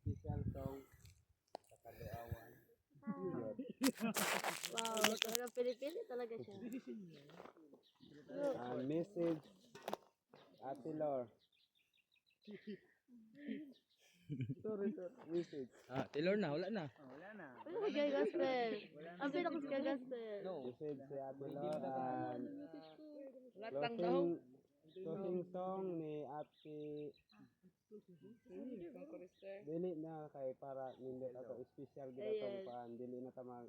special song sa Kaluawan. Wow, talaga Pilipino talaga siya. Message Ate Lor. Message. Taylor na, wala na. Wala na. Ano ko kay gospel? Ang pinakos kay gospel. Message si Ate Lor and Latang daw. closing song ni Ate dili na kay para nindot ato special gid atong paan dili na ta mag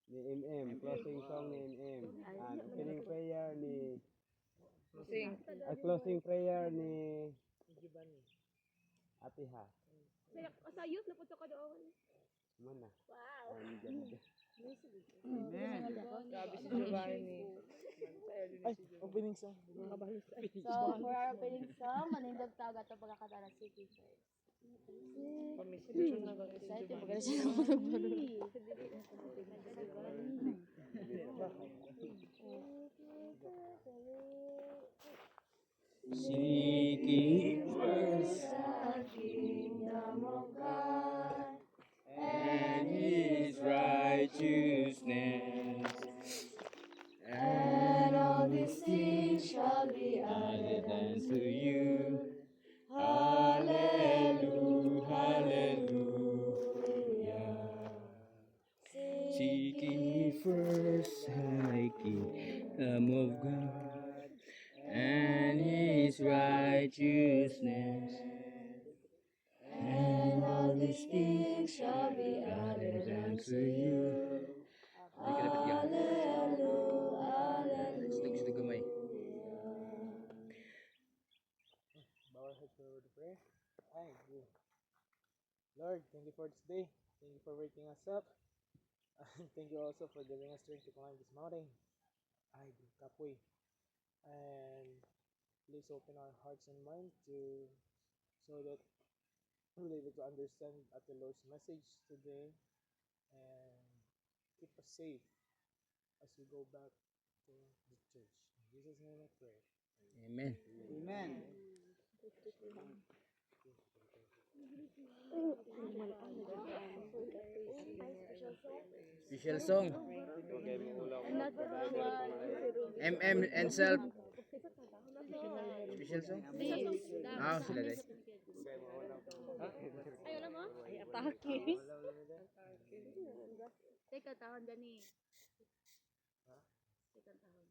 ni MM closing song ni MM and opening prayer ni closing prayer ni Ate Ha Sa youth na po ito kadoon. mana Wow. Amen. Grabe si Giovanni ni. Opening song. So, for our opening song, manindog tawag ato pagkakata na City First. Pamisyon na ba si Excited Giovanni? pagkakata siya Seeking first the kingdom of God and His righteousness, and all these things shall be added added unto you. Hallelujah, Hallelujah. Seeking ye first the kingdom of God and His righteousness, and all these things shall be added unto you. Hallelujah, Gusto gamay. Bow our heads for a word of prayer. Lord, thank you for this day. Thank you for waking us up. And thank you also for giving us strength to climb this mountain. Kapoy. And please open our hearts and minds so that we'll be able to understand at the Lord's message today and keep us safe as we go back to the church. In Jesus' name I pray. Amen. Amen. Special song. MM and self. Special song. Sila guys. Ay, alam mo? Ay, atake. Teka, tahon gani. Teka, tahon.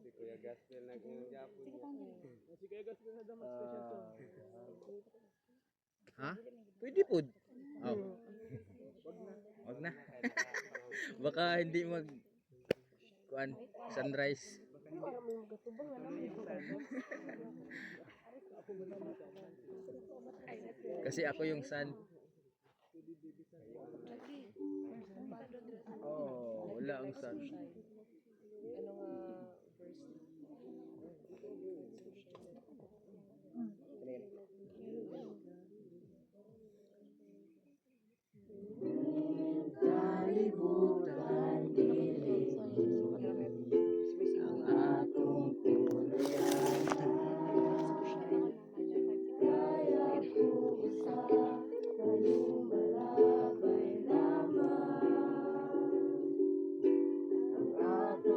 Si Kuya Gaspel nag-Japon niya. Si Kuya Gaspel na daw special song. Ha? Pwede po. Oh. Wag na. Baka hindi mag sunrise. Kasi ako yung sun. Oh, wala ang sun. Ano nga first? Kalibutan dilig ang atong punuyan. Kaya ko sa kalumalabay lamang ang atong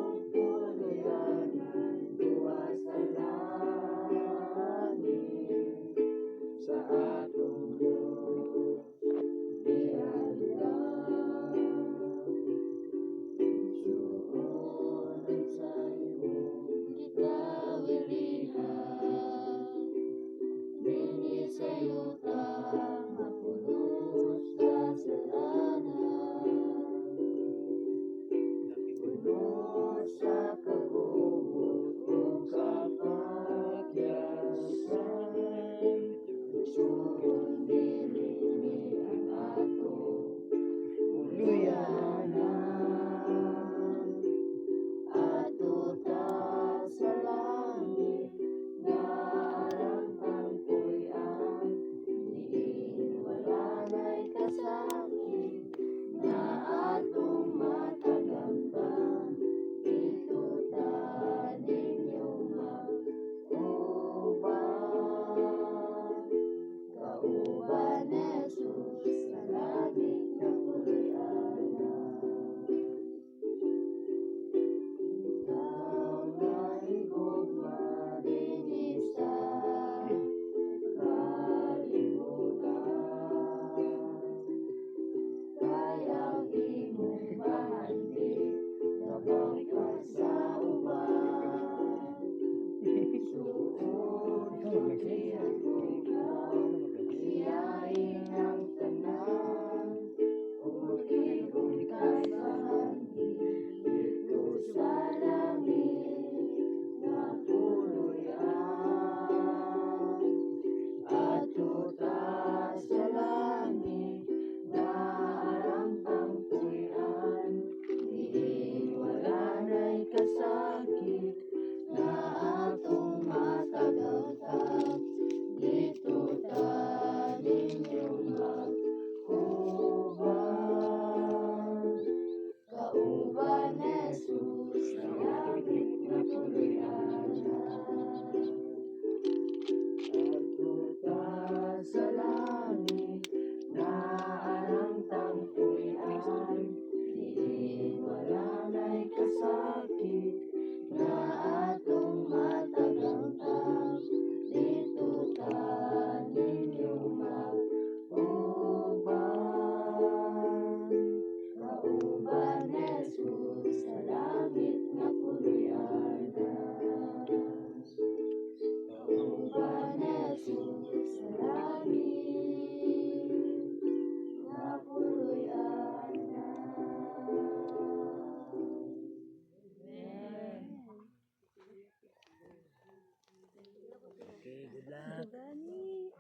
Good luck. Giovanni.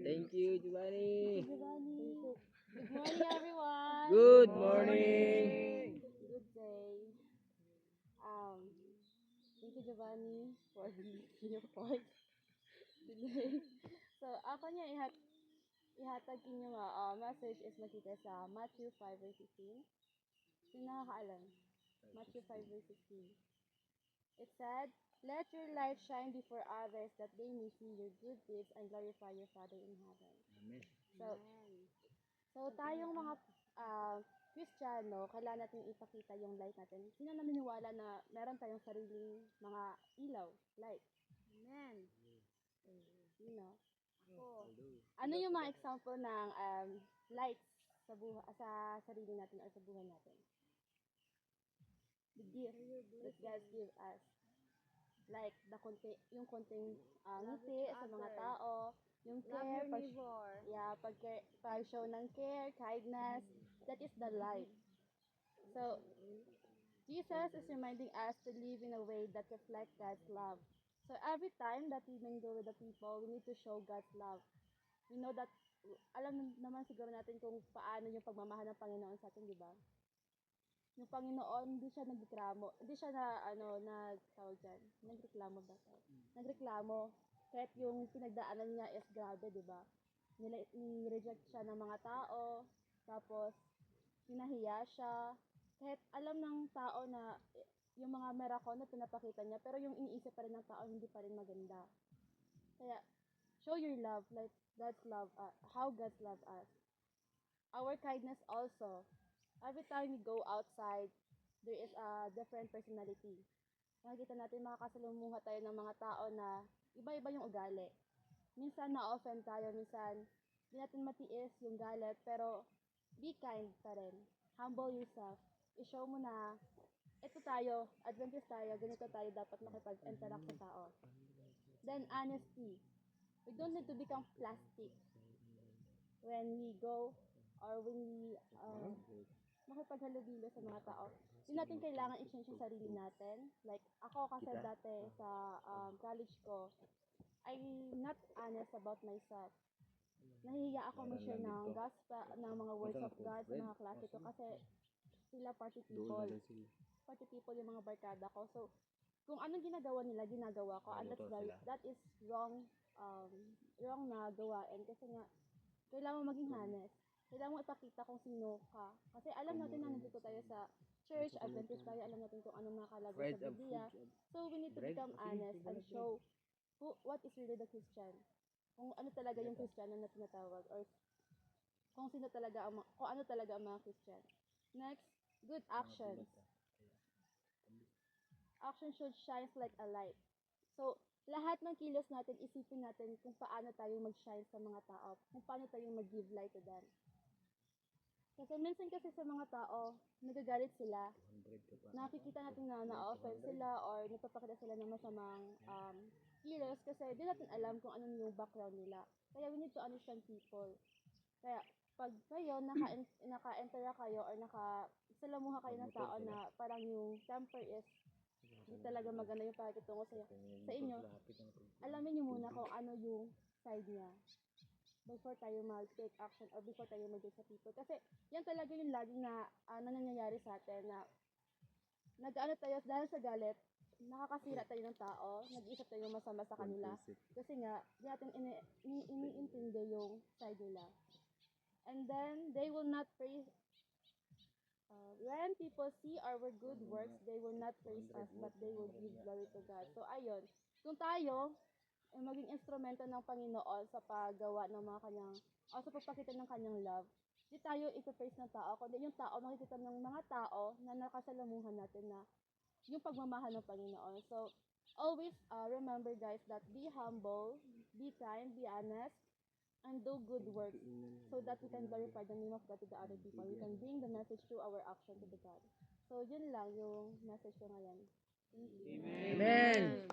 Thank you, Giovanni. Giovanni. Good morning, everyone. Good morning. Good day. Thank you, Giovanni, for your point today. So, ako niya ihatag inyo nga message is makita sa Matthew 5 verse 16. Sino nakakaalam? Matthew 5 verse 16. It said, "Let your light shine before others that they may see your good deeds and glorify your Father in heaven." Amen. So tayong mga Kristiyano, kailangan natin ipakita yung light natin. Sino naniniwala na meron tayong sariling mga ilaw, light? Amen. Sino? Ano yung mga example ng lights sa sarili natin o sa buhay natin? The gift that God give us. Like, yung konting ngiti sa mga tao, yung care, pag-show ng care, kindness, that is the light. So, Jesus is reminding us to live in a way that reflects God's love. So, every time that we mingle with the people, we need to show God's love. We know that, alam naman siguro natin kung paano yung pagmamahal ng Panginoon sa atin, di ba? Yung Panginoon, hindi siya nagreklamo. Hindi siya nagreklamo ba? Nagreklamo. Kahit yung pinagdaanan niya is grabe, di ba? Ni-reject siya ng mga tao. Tapos, hinahiya siya. Kahit alam ng tao na yung mga miracle na pinapakita niya, pero yung iniisip pa rin ng tao, hindi pa rin maganda. Kaya, show your love, like God's love, how God's love us. Our kindness also. Every time we go outside, there is a different personality. Nakikita natin, makakasalumuha tayo ng mga tao na iba-iba yung ugali. Minsan na-offend tayo, minsan hindi natin matiis yung galit, pero be kind pa rin. Humble yourself. I-show mo na, ito tayo, Adventist tayo, ganito tayo dapat makipag-interact sa tao. Then, honesty. We don't need to become plastic when we go or when we makipaghalubilo sa mga tao. Hindi natin kailangan i-change yung sarili natin. Like, ako kasi dati sa college ko, I'm not honest about myself. Nahihiya ako mag-share ng gospel, ng mga words of God sa mga klase ko kasi sila party people. Party people yung mga barkada ko. So, kung anong ginagawa nila, ginagawa ko. And that is wrong na gawain. Kasi nga, kailangan maging honest. Kailangan mo ipakita kung sino ka. Kasi alam natin na nandito tayo sa church, Adventist tayo, alam natin kung anong nakalagay sa Biblia. So, we need to become honest and show what is really the Christian. Kung ano talaga yung Kristiyano na tinatawag or kung ano talaga ang mga Christian. Next, good actions. Action should shine like a light. So, lahat ng kilos natin, isipin natin kung paano tayo mag-shine sa mga tao, kung paano tayo mag-give light to them. Kasi minsan kasi sa mga tao, nagagalit sila, nakikita natin na na-offend sila or nagpapakita sila ng masamang kilos kasi di natin alam kung ano yung background nila. Kaya we need to understand people. Kaya pag kayo, naka-enter kayo or nakasalamuha kayo ng tao na parang yung temper is hindi talaga maganda yung pakikitungo sa inyo, alamin nyo muna kung ano yung side niya before tayo mag-take action or before tayo mag-do sa people. Kasi yan talaga yung laging na nangyayari sa atin na nag-ano tayo dahil sa galit, nakakasira tayo ng tao, nag-iisip tayo masama sa kanila. Kasi nga, di natin iniintindi yung side nila. And then, they will not praise. When people see our good works, they will not praise us, but they will give glory to God. So, ayun. Kung tayo, maging instrumento ng Panginoon sa paggawa ng mga kanyang, o sa pagpakita ng kanyang love, di tayo ipapraise ng tao, kundi yung tao, makikita ng mga tao na nakasalamuhan natin na yung pagmamahal ng Panginoon. So, always remember guys that be humble, be kind, be honest, and do good works so that we can glorify the name of God to the other people. We can bring the message through our action to the God. So, yun lang yung message ko ngayon. Thank you. Amen.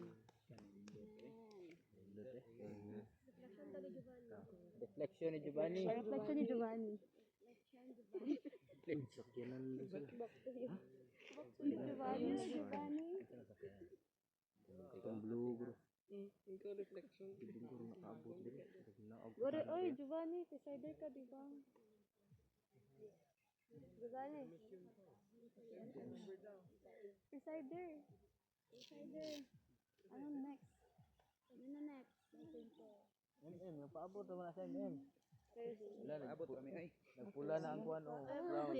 Reflection ni Giovanni. Reflection ni Giovanni. Giovanni. Ikaw reflection. Gore, oy, Giovanni, decider ka, di ba? Giovanni. Decider. Ano next? Ano next? Paabot naman sa MM. Wala, paabot kami ay. Nagpula na ang kuwan o cloud.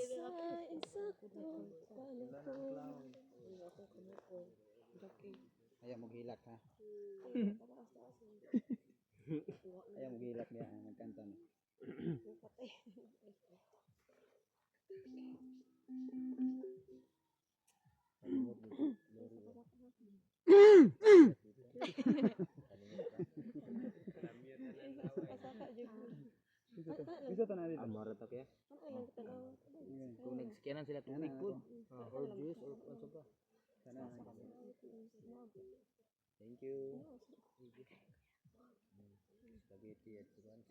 Ayaw mo gilak ha. Ayaw mo gilak niya magkanta na. Bisa to na dito. Amara ta kaya. Kung nagsikyanan sila tubig po. Or juice or ano pa. Sana. Thank you. Spaghetti at siwan.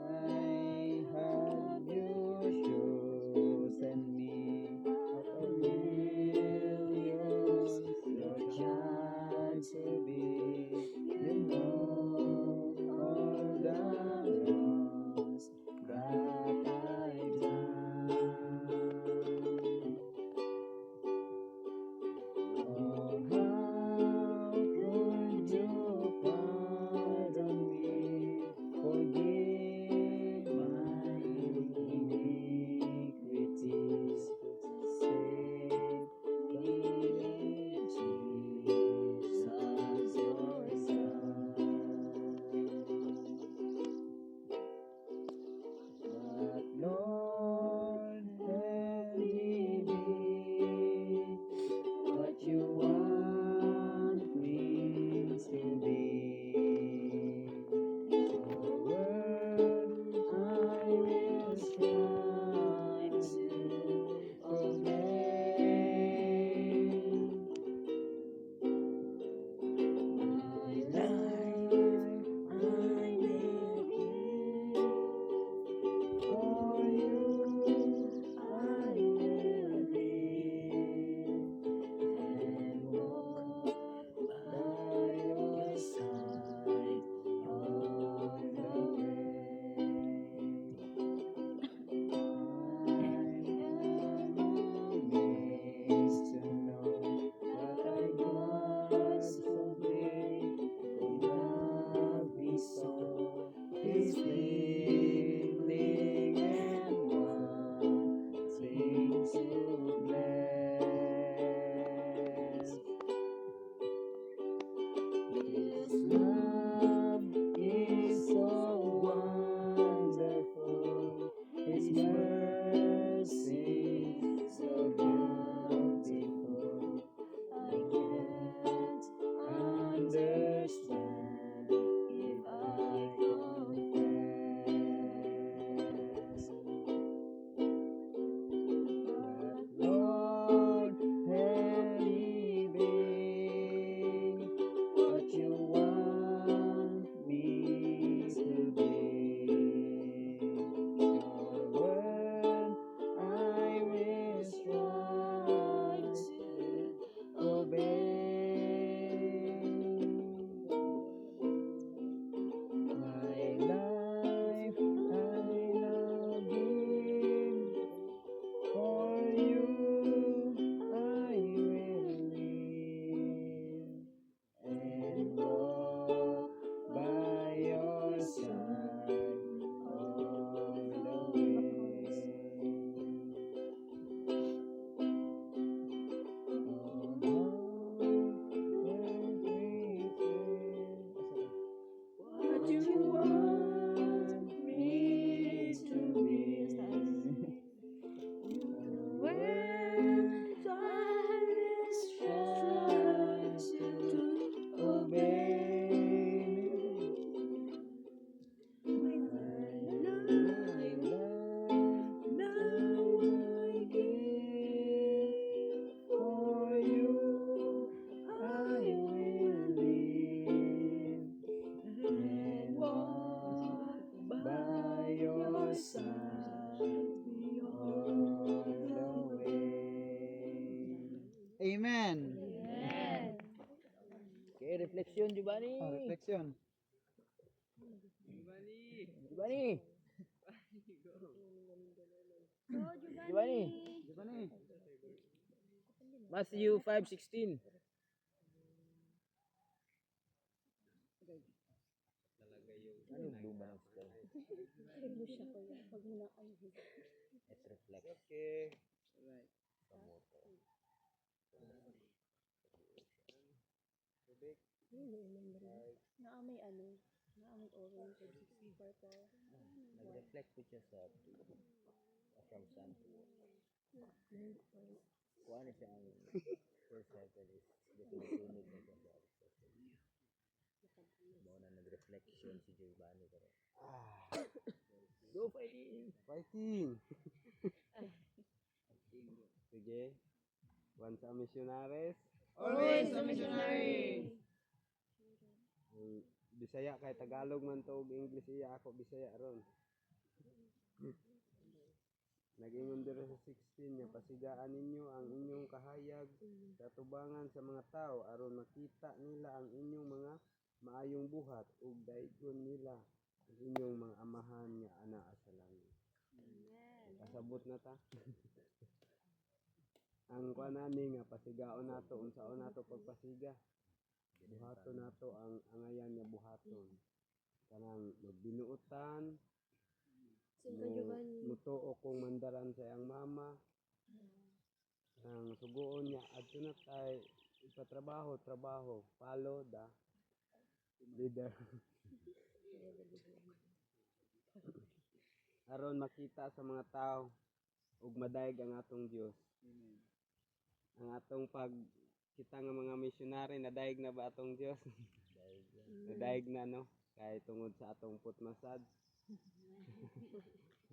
I have you chosen me out of millions, your child to be. You know all the wrongs that I've done. Oh, how could you pardon me, forgive Reflection, Giovanni. Reflection. Giovanni. Giovanni. Giovanni. Matthew 5:16. Ano yung luma ng skull? Huwag mo siya kuya. Huwag mo na ayuhin. It reflects Okay. Right. sa motor. Naamay ano? Naamay orange. Purple. Nag-reflect po siya sa from sun to kung ano siya ang first cycle is tunog na siya sa mga na nag-reflection si Giovanni pero go fighting. Fighting. Sige. Once a missionaries. Always a missionary. Bisaya kay Tagalog man to ug English iya ako Bisaya ron. Nag-ingon diri sa 16 niya pasigaan ninyo ang inyong kahayag katubangan sa mga tao aron makita nila ang inyong mga maayong buhat ug daigon nila ang inyong mga amahan nga anaa sa langit. Kasabot na ta. Ang kuanani nga pasigaon nato unsaon nato pagpasiga. Buhaton nato ang angayan nga buhaton. Kanang magbinuotan, mutuo kong mandaran sa iyang mama. Ang suguon niya adto na tay ipatrabaho, follow the leader. Aron makita sa mga tao ug madayeg ang atong Dios. Ang atong pag kita nga mga missionary nadayeg na ba atong Dios? Nadayeg na no kay tungod sa atong putmasad.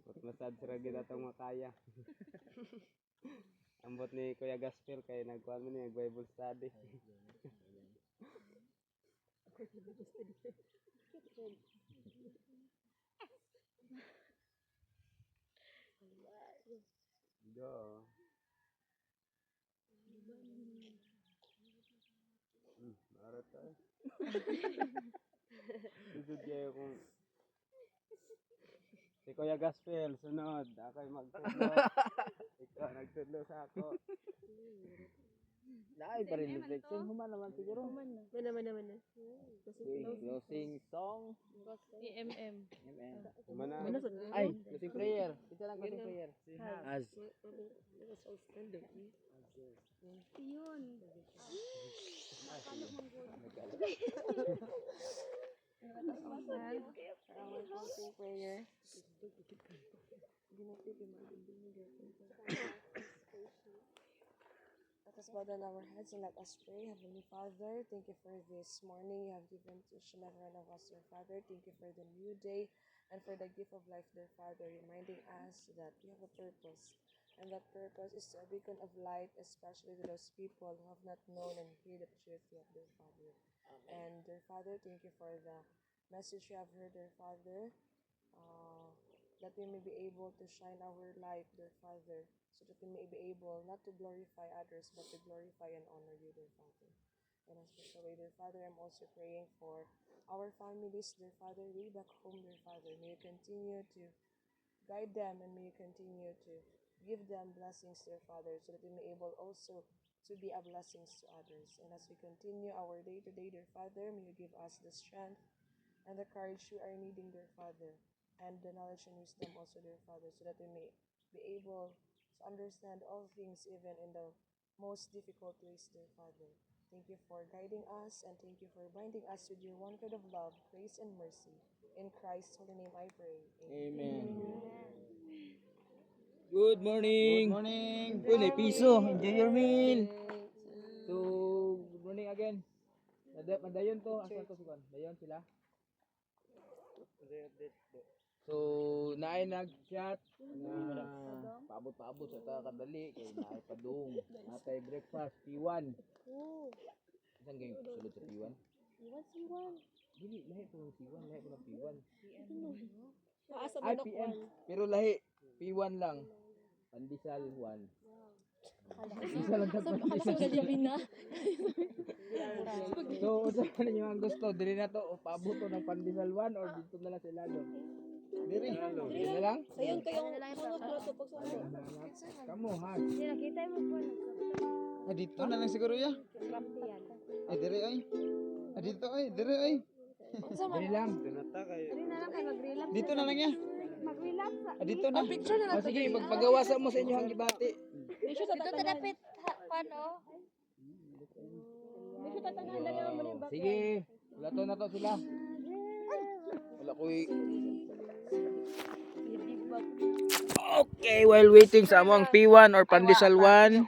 Putmasad sira gid atong makaya. Ambot ni Kuya Gaspel kay nagkuan mo ni Bible study. Go. Mara tayo. Sunod kayo kung si Kuya Gaspel, sunod. Ako'y magtudlo. Ikaw nagtudlo sa ako. Naay pa rin reflection human naman siguro. Mana na. Okay, closing song. EMM. Mana? Ay, closing prayer. Isa lang closing prayer. As Yun. Our closing prayer. Let us bow down our heads and let us pray. Heavenly Father, thank you for this morning you have given to each and every one of us, dear Father. Thank you for the new day and for the gift of life, dear Father, reminding us that we have a purpose. And that purpose is a beacon of light, especially to those people who have not known and heard the truth yet, dear Father. And dear Father, thank you for the message you have heard, dear Father, that we may be able to shine our light, dear Father, so that we may be able not to glorify others, but to glorify and honor you, dear Father. And especially, dear Father, I'm also praying for our families, dear Father, way back home, dear Father. May you continue to guide them and may you continue to give them blessings, dear Father, so that we may able also to be a blessings to others. And as we continue our day-to-day, dear Father, may you give us the strength and the courage we are needing, dear Father, and the knowledge and wisdom also, dear Father, so that we may be able to understand all things, even in the most difficult ways, dear Father. Thank you for guiding us, and thank you for binding us with your one God of love, grace, and mercy. In Christ's holy name I pray. Amen. Good morning. Good morning. Uy, may piso. Enjoy your meal. So, good morning again. Madayon to. Asa to sikuan? Dayon sila. So, naay nag-chat na paabot-paabot sa ta kadali kay naay padung. Natay breakfast P1. Oh, Isang game sulod sa P1. what's you want? Dili lahi po ng P1, lahi po ng P1. Paasa Ay PM, pero lahi P1 lang. Pandesal 1. Isa lang ka pandesal. So, usapan ninyo ang gusto. Dili na to, o paabot to ng pandesal 1 or dito na lang sa ilalim. Dili na lang? Sayang kayong mga plato pag sa Kamu, ha? Nakita mo po. Ah, dito na lang siguro ya. Ay, dire ay. Ah, dito ay, dire ay. Dili lang. Tinata kayo. Dito na lang ya. Mag-relapse sa. Ah, dito na. picture na O sige, pagpagawasan mo sa inyo ang gibati. Dito tatapit. Paano? Dito tatangan dali mo rin ba? Sige, lato na to sila. Wala ko'y... Okay, while waiting sa among P1 or pandesal 1,